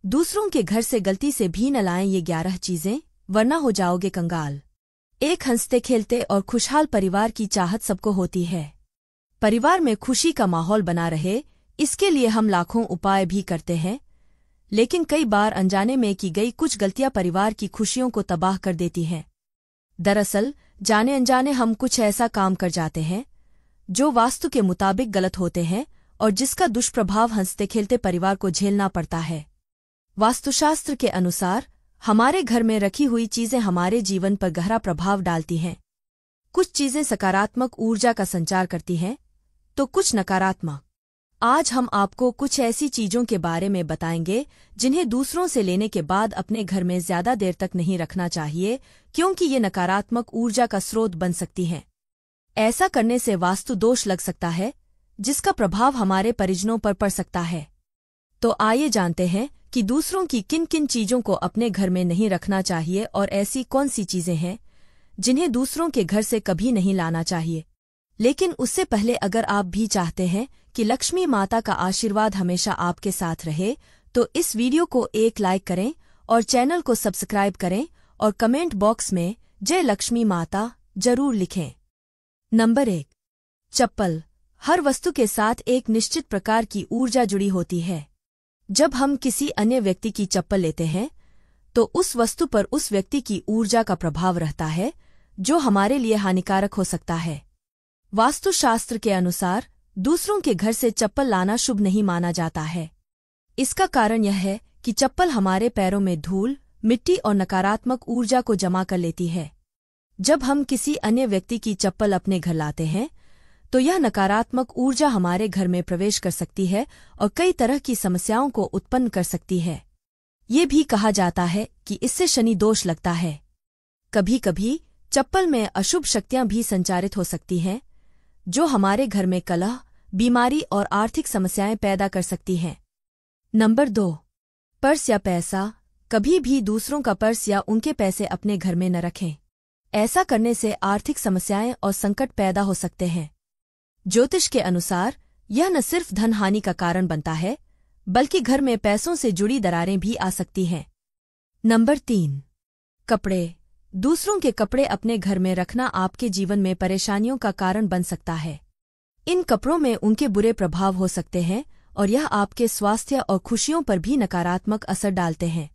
दूसरों के घर से गलती से भी न लाएं ये 11 चीजें, वरना हो जाओगे कंगाल। एक हंसते खेलते और खुशहाल परिवार की चाहत सबको होती है। परिवार में खुशी का माहौल बना रहे, इसके लिए हम लाखों उपाय भी करते हैं, लेकिन कई बार अनजाने में की गई कुछ गलतियां परिवार की खुशियों को तबाह कर देती हैं। दरअसल जाने अनजाने हम कुछ ऐसा काम कर जाते हैं जो वास्तु के मुताबिक गलत होते हैं और जिसका दुष्प्रभाव हंसते खेलते परिवार को झेलना पड़ता है। वास्तुशास्त्र के अनुसार हमारे घर में रखी हुई चीजें हमारे जीवन पर गहरा प्रभाव डालती हैं। कुछ चीजें सकारात्मक ऊर्जा का संचार करती हैं, तो कुछ नकारात्मक। आज हम आपको कुछ ऐसी चीजों के बारे में बताएंगे जिन्हें दूसरों से लेने के बाद अपने घर में ज्यादा देर तक नहीं रखना चाहिए, क्योंकि ये नकारात्मक ऊर्जा का स्रोत बन सकती हैं। ऐसा करने से वास्तु दोष लग सकता है, जिसका प्रभाव हमारे परिजनों पर पड़ सकता है। तो आइए जानते हैं कि दूसरों की किन किन चीजों को अपने घर में नहीं रखना चाहिए और ऐसी कौन सी चीजें हैं जिन्हें दूसरों के घर से कभी नहीं लाना चाहिए। लेकिन उससे पहले अगर आप भी चाहते हैं कि लक्ष्मी माता का आशीर्वाद हमेशा आपके साथ रहे, तो इस वीडियो को एक लाइक करें और चैनल को सब्सक्राइब करें और कमेंट बॉक्स में जय लक्ष्मी माता जरूर लिखें। नंबर 1। चप्पल। हर वस्तु के साथ एक निश्चित प्रकार की ऊर्जा जुड़ी होती है। जब हम किसी अन्य व्यक्ति की चप्पल लेते हैं, तो उस वस्तु पर उस व्यक्ति की ऊर्जा का प्रभाव रहता है, जो हमारे लिए हानिकारक हो सकता है। वास्तुशास्त्र के अनुसार दूसरों के घर से चप्पल लाना शुभ नहीं माना जाता है। इसका कारण यह है कि चप्पल हमारे पैरों में धूल, मिट्टी और नकारात्मक ऊर्जा को जमा कर लेती है। जब हम किसी अन्य व्यक्ति की चप्पल अपने घर लाते हैं, तो यह नकारात्मक ऊर्जा हमारे घर में प्रवेश कर सकती है और कई तरह की समस्याओं को उत्पन्न कर सकती है। ये भी कहा जाता है कि इससे शनि दोष लगता है। कभी कभी चप्पल में अशुभ शक्तियां भी संचारित हो सकती हैं, जो हमारे घर में कलह, बीमारी और आर्थिक समस्याएं पैदा कर सकती हैं। नंबर 2। पर्स या पैसा। कभी भी दूसरों का पर्स या उनके पैसे अपने घर में न रखें। ऐसा करने से आर्थिक समस्याएं और संकट पैदा हो सकते हैं। ज्योतिष के अनुसार यह न सिर्फ धन हानि का कारण बनता है, बल्कि घर में पैसों से जुड़ी दरारें भी आ सकती हैं। नंबर 3। कपड़े। दूसरों के कपड़े अपने घर में रखना आपके जीवन में परेशानियों का कारण बन सकता है। इन कपड़ों में उनके बुरे प्रभाव हो सकते हैं और यह आपके स्वास्थ्य और खुशियों पर भी नकारात्मक असर डालते हैं।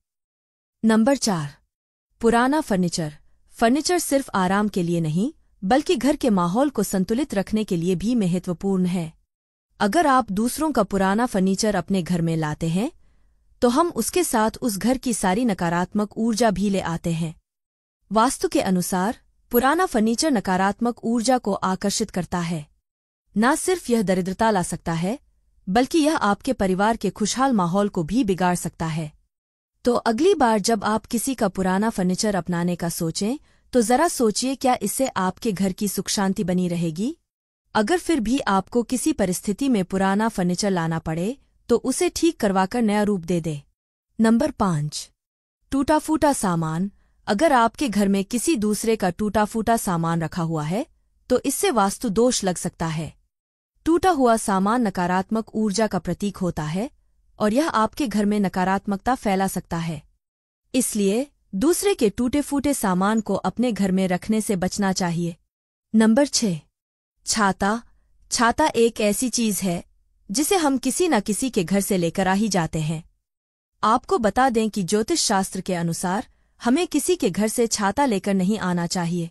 नंबर 4। पुराना फर्नीचर। फर्नीचर सिर्फ आराम के लिए नहीं, बल्कि घर के माहौल को संतुलित रखने के लिए भी महत्वपूर्ण है। अगर आप दूसरों का पुराना फर्नीचर अपने घर में लाते हैं, तो हम उसके साथ उस घर की सारी नकारात्मक ऊर्जा भी ले आते हैं। वास्तु के अनुसार पुराना फर्नीचर नकारात्मक ऊर्जा को आकर्षित करता है। न सिर्फ यह दरिद्रता ला सकता है, बल्कि यह आपके परिवार के खुशहाल माहौल को भी बिगाड़ सकता है। तो अगली बार जब आप किसी का पुराना फर्नीचर अपनाने का सोचें, तो जरा सोचिए क्या इससे आपके घर की सुख शांति बनी रहेगी। अगर फिर भी आपको किसी परिस्थिति में पुराना फर्नीचर लाना पड़े, तो उसे ठीक करवाकर नया रूप दे दे। नंबर 5। टूटा फूटा सामान। अगर आपके घर में किसी दूसरे का टूटा फूटा सामान रखा हुआ है, तो इससे वास्तु दोष लग सकता है। टूटा हुआ सामान नकारात्मक ऊर्जा का प्रतीक होता है और यह आपके घर में नकारात्मकता फैला सकता है। इसलिए दूसरे के टूटे फूटे सामान को अपने घर में रखने से बचना चाहिए। नंबर 6। छाता। छाता एक ऐसी चीज है जिसे हम किसी न किसी के घर से लेकर आ ही जाते हैं। आपको बता दें कि ज्योतिष शास्त्र के अनुसार हमें किसी के घर से छाता लेकर नहीं आना चाहिए।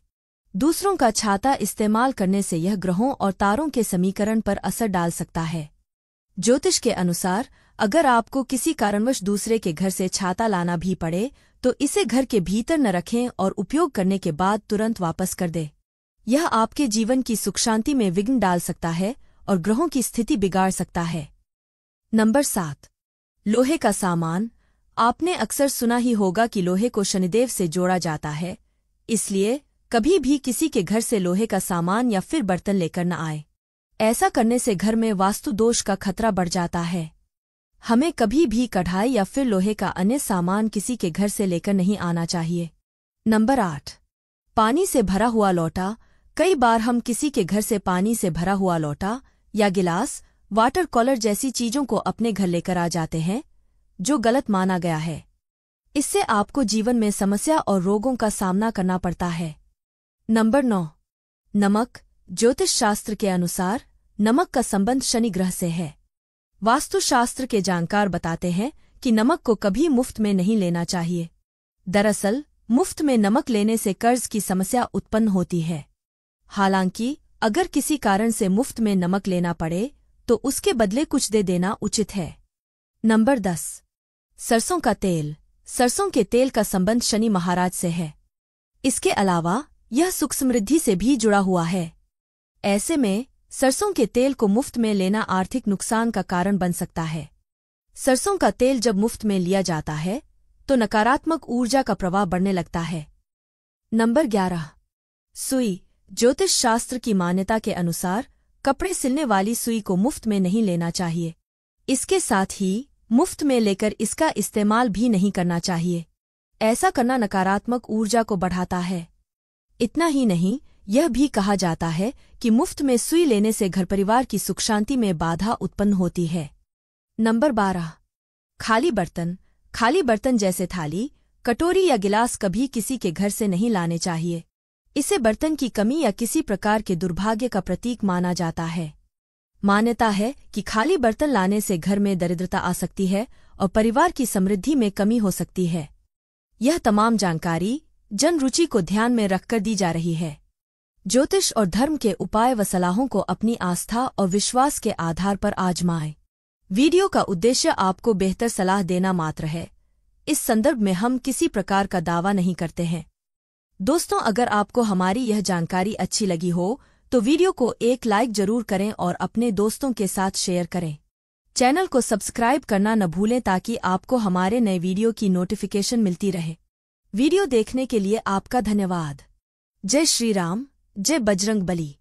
दूसरों का छाता इस्तेमाल करने से यह ग्रहों और तारों के समीकरण पर असर डाल सकता है। ज्योतिष के अनुसार अगर आपको किसी कारणवश दूसरे के घर से छाता लाना भी पड़े, तो इसे घर के भीतर न रखें और उपयोग करने के बाद तुरंत वापस कर दें। यह आपके जीवन की सुख शांति में विघ्न डाल सकता है और ग्रहों की स्थिति बिगाड़ सकता है। नंबर 7। लोहे का सामान। आपने अक्सर सुना ही होगा कि लोहे को शनिदेव से जोड़ा जाता है, इसलिए कभी भी किसी के घर से लोहे का सामान या फिर बर्तन लेकर न आए। ऐसा करने से घर में वास्तु दोष का खतरा बढ़ जाता है। हमें कभी भी कढ़ाई या फिर लोहे का अन्य सामान किसी के घर से लेकर नहीं आना चाहिए। नंबर 8। पानी से भरा हुआ लोटा। कई बार हम किसी के घर से पानी से भरा हुआ लोटा या गिलास, वाटर कूलर जैसी चीजों को अपने घर लेकर आ जाते हैं, जो गलत माना गया है। इससे आपको जीवन में समस्या और रोगों का सामना करना पड़ता है। नंबर 9। नमक। ज्योतिष शास्त्र के अनुसार नमक का संबंध शनि ग्रह से है। वास्तुशास्त्र के जानकार बताते हैं कि नमक को कभी मुफ्त में नहीं लेना चाहिए। दरअसल मुफ्त में नमक लेने से कर्ज की समस्या उत्पन्न होती है। हालांकि अगर किसी कारण से मुफ्त में नमक लेना पड़े तो उसके बदले कुछ दे देना उचित है। नंबर 10। सरसों का तेल। सरसों के तेल का संबंध शनि महाराज से है। इसके अलावा यह सुख समृद्धि से भी जुड़ा हुआ है। ऐसे में सरसों के तेल को मुफ्त में लेना आर्थिक नुकसान का कारण बन सकता है। सरसों का तेल जब मुफ्त में लिया जाता है तो नकारात्मक ऊर्जा का प्रवाह बढ़ने लगता है। नंबर 11। सुई। ज्योतिष शास्त्र की मान्यता के अनुसार कपड़े सिलने वाली सुई को मुफ्त में नहीं लेना चाहिए। इसके साथ ही मुफ्त में लेकर इसका इस्तेमाल भी नहीं करना चाहिए। ऐसा करना नकारात्मक ऊर्जा को बढ़ाता है। इतना ही नहीं, यह भी कहा जाता है कि मुफ्त में सुई लेने से घर परिवार की सुख शांति में बाधा उत्पन्न होती है। नंबर 12। खाली बर्तन। खाली बर्तन जैसे थाली, कटोरी या गिलास कभी किसी के घर से नहीं लाने चाहिए। इसे बर्तन की कमी या किसी प्रकार के दुर्भाग्य का प्रतीक माना जाता है। मान्यता है कि खाली बर्तन लाने से घर में दरिद्रता आ सकती है और परिवार की समृद्धि में कमी हो सकती है। यह तमाम जानकारी जन रुचि को ध्यान में रखकर दी जा रही है। ज्योतिष और धर्म के उपाय व सलाहों को अपनी आस्था और विश्वास के आधार पर आजमाएं। वीडियो का उद्देश्य आपको बेहतर सलाह देना मात्र है। इस संदर्भ में हम किसी प्रकार का दावा नहीं करते हैं। दोस्तों, अगर आपको हमारी यह जानकारी अच्छी लगी हो तो वीडियो को एक लाइक जरूर करें और अपने दोस्तों के साथ शेयर करें। चैनल को सब्सक्राइब करना न भूलें ताकि आपको हमारे नए वीडियो की नोटिफिकेशन मिलती रहे। वीडियो देखने के लिए आपका धन्यवाद। जय श्री राम, जय बजरंग बली।